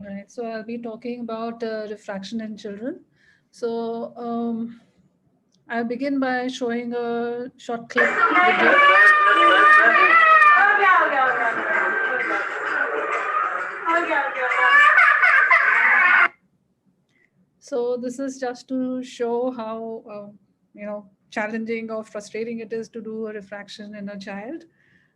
Right, so I'll be talking about refraction in children. So I'll begin by showing a short clip video. So this is just to show how challenging or frustrating it is to do a refraction in a child,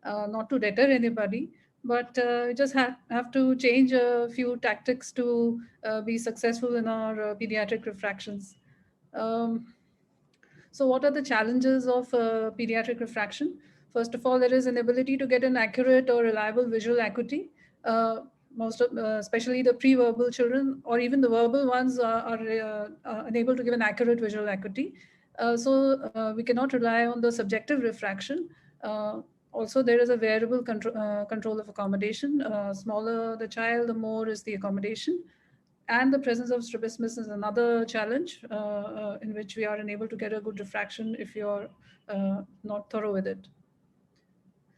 not to deter anybody, but we just have to change a few tactics to be successful in our pediatric refractions. Um, so, what are the challenges of pediatric refraction? First of all, there is inability to get an accurate or reliable visual acuity. Especially the pre-verbal children or even the verbal ones are unable to give an accurate visual acuity. So we cannot rely on the subjective refraction. Also, there is a variable control of accommodation. Smaller the child, the more is the accommodation. And the presence of strabismus is another challenge in which we are unable to get a good refraction if you're not thorough with it.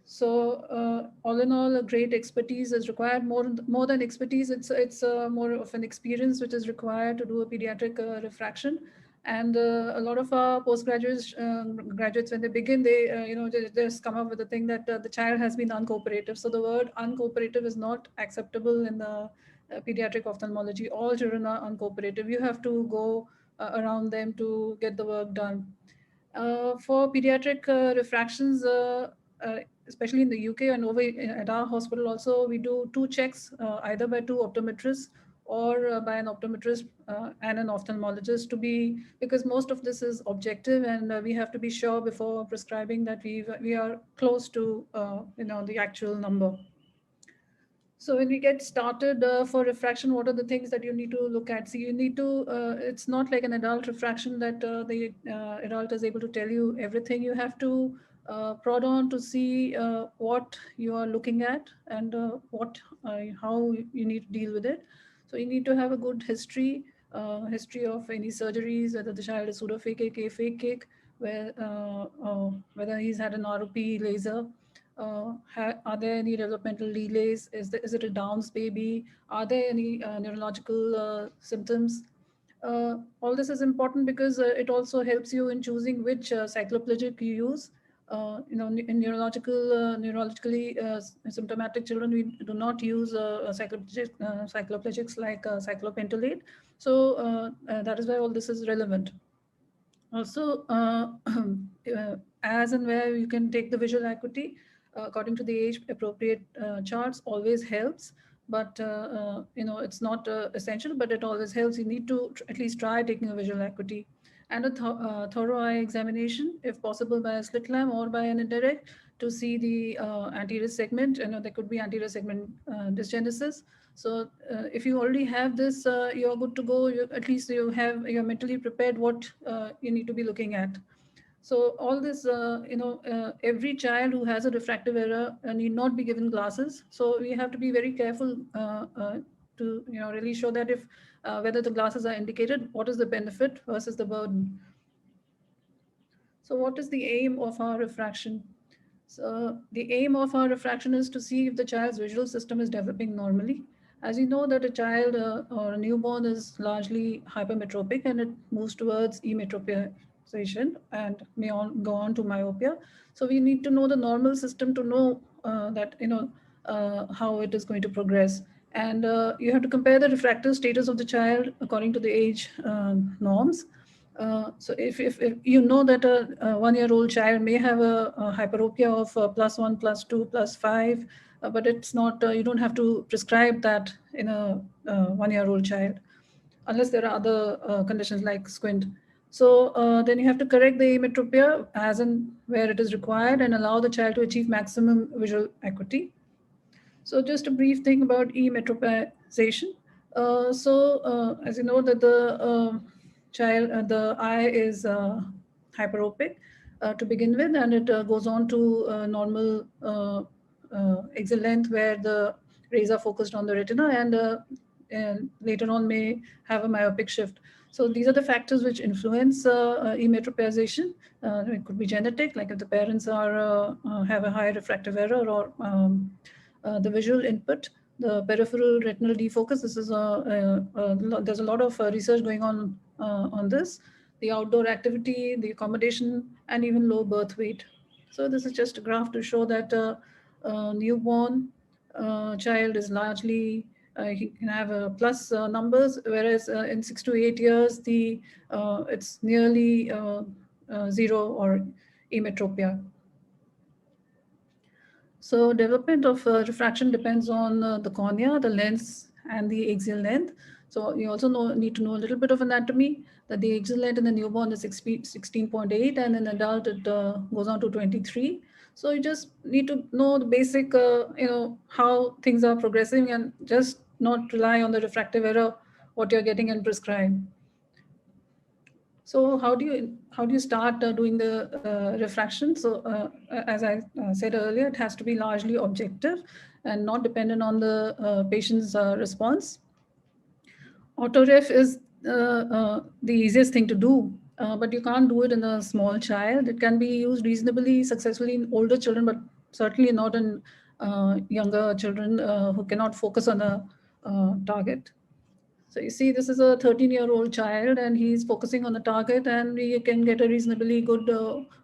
So all in all, a great expertise is required. More than expertise, it's more of an experience which is required to do a pediatric refraction. And a lot of our postgraduates, graduates, when they begin, they just come up with the thing that the child has been uncooperative. So the word uncooperative is not acceptable in the pediatric ophthalmology. All children are uncooperative. You have to go around them to get the work done. For pediatric refractions, especially in the UK and over at our hospital also, we do two checks, either by two optometrists or by an optometrist and an ophthalmologist because most of this is objective and we have to be sure before prescribing that we are close to the actual number. So when we get started for refraction, what are the things that you need to look at? So you need to, it's not like an adult refraction that the adult is able to tell you everything. You have to prod on to see what you are looking at and how you need to deal with it. So you need to have a good history of any surgeries, whether the child is pseudophakic, aphakic, whether he's had an ROP laser. Are there any developmental delays? Is it a Downs baby? Are there any neurological symptoms? All this is important because it also helps you in choosing which cycloplegic you use. In neurologically symptomatic children, we do not use cycloplegics like cyclopentolate. So that is why all this is relevant. Also, as and where you can take the visual acuity according to the age appropriate charts always helps, but it's not essential, but it always helps. You need to at least try taking a visual acuity and a thorough eye examination, if possible by a slit lamp or by an indirect, to see the anterior segment. There could be anterior segment dysgenesis. So if you already have this, you're good to go. At least you're mentally prepared what you need to be looking at. So all this, every child who has a refractive error need not be given glasses. So we have to be very careful to really show that if whether the glasses are indicated, what is the benefit versus the burden. So what is the aim of our refraction? So the aim of our refraction is to see if the child's visual system is developing normally. As you know that a child or a newborn is largely hypermetropic and it moves towards emetropization and may go on to myopia. So we need to know the normal system to know that how it is going to progress. And you have to compare the refractive status of the child according to the age norms. So if you know that a 1-year-old child may have a hyperopia of +1, +2, +5, but it's not, you don't have to prescribe that in a 1-year-old child unless there are other conditions like squint. So then you have to correct the emetropia as and where it is required and allow the child to achieve maximum visual acuity. So just a brief thing about emetropization. As you know that the the eye is hyperopic to begin with, and it goes on to normal axis length where the rays are focused on the retina, and later on may have a myopic shift. So these are the factors which influence emetropization. It could be genetic, like if the parents have a high refractive error, or the visual input, the peripheral retinal defocus. This is there's a lot of research going on this. The outdoor activity, the accommodation, and even low birth weight. So this is just a graph to show that newborn child is largely he can have plus numbers, whereas in 6 to 8 years it's nearly zero or emetropia. So development of refraction depends on the cornea, the lens, and the axial length. So you also need to know a little bit of anatomy, that the axial length in the newborn is 16.8, and in adult it goes on to 23. So you just need to know the basic, how things are progressing, and just not rely on the refractive error, what you're getting and prescribe. So how do you start doing the refraction? So as I said earlier, it has to be largely objective and not dependent on the patient's response. Autoref is the easiest thing to do, but you can't do it in a small child. It can be used reasonably successfully in older children, but certainly not in younger children who cannot focus on a target. So you see, this is a 13-year-old child, and he's focusing on the target, and we can get a reasonably good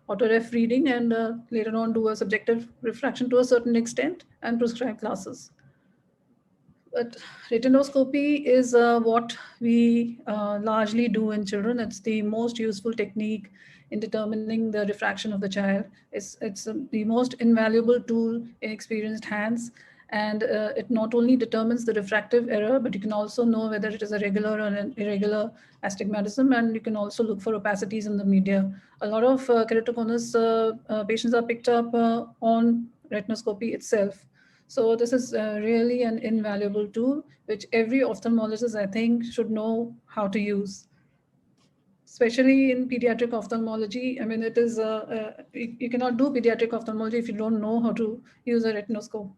autoref reading, and later on do a subjective refraction to a certain extent and prescribe classes. But retinoscopy is what we largely do in children. It's the most useful technique in determining the refraction of the child. It's the most invaluable tool in experienced hands. And it not only determines the refractive error, but you can also know whether it is a regular or an irregular astigmatism. And you can also look for opacities in the media. A lot of keratoconus patients are picked up on retinoscopy itself. So this is really an invaluable tool, which every ophthalmologist, I think, should know how to use. Especially in pediatric ophthalmology. I mean, it is you cannot do pediatric ophthalmology if you don't know how to use a retinoscope.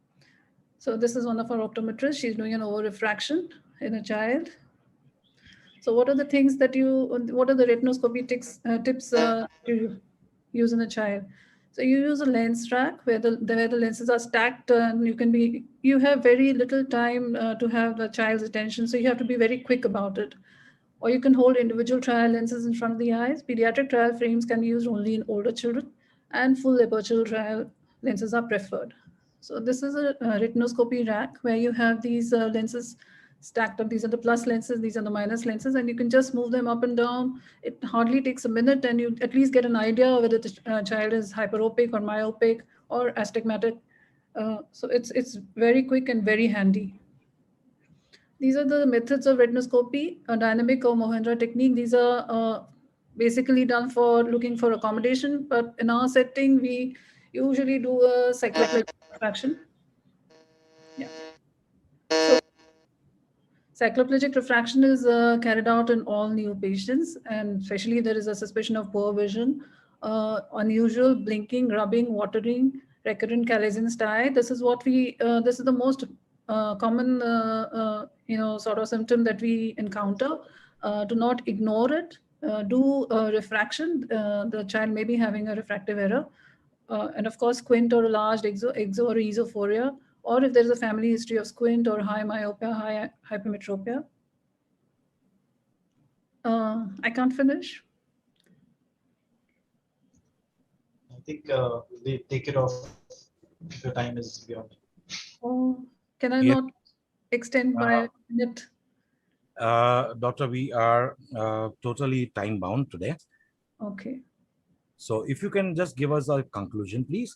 So this is one of our optometrists. She's doing an over refraction in a child. So what are the things that what are the retinoscopy tips you use in a child? So you use a lens rack where the lenses are stacked, and you have very little time to have the child's attention. So you have to be very quick about it. Or you can hold individual trial lenses in front of the eyes. Pediatric trial frames can be used only in older children, and full aperture trial lenses are preferred. So this is a retinoscopy rack where you have these lenses stacked up. These are the plus lenses, these are the minus lenses, and you can just move them up and down. It hardly takes a minute, and you at least get an idea whether the child is hyperopic or myopic or astigmatic. So it's very quick and very handy. These are the methods of retinoscopy, a dynamic or Mohindra technique. These are basically done for looking for accommodation, but in our setting, we usually do a cycloplegic refraction. Yeah. So cycloplegic refraction is carried out in all new patients, and especially there is a suspicion of poor vision, unusual blinking, rubbing, watering, recurrent chalazion stye. This is the most common, sort of symptom that we encounter. Do not ignore it. Do refraction. The child may be having a refractive error. And of course, squint or a large exo or esophoria, or if there's a family history of squint or high myopia, high hypermetropia. I can't finish. I think we take it off if your time is beyond. Oh, can I not extend by a minute? Doctor, we are totally time bound today. Okay. So if you can just give us a conclusion, please.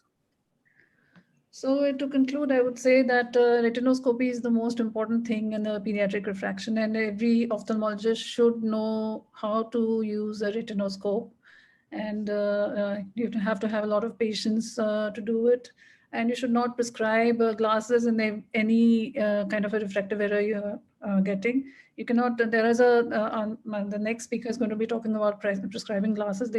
So to conclude, I would say that retinoscopy is the most important thing in the pediatric refraction, and every ophthalmologist should know how to use a retinoscope. And you have to have a lot of patience to do it. And you should not prescribe glasses in any kind of a refractive error you're getting. You cannot, the next speaker is going to be talking about prescribing glasses.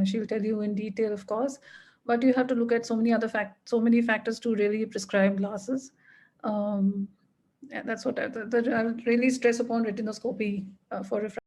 She'll tell you in detail, of course, but you have to look at so many factors to really prescribe glasses. And that's what I would really stress upon retinoscopy for refraction.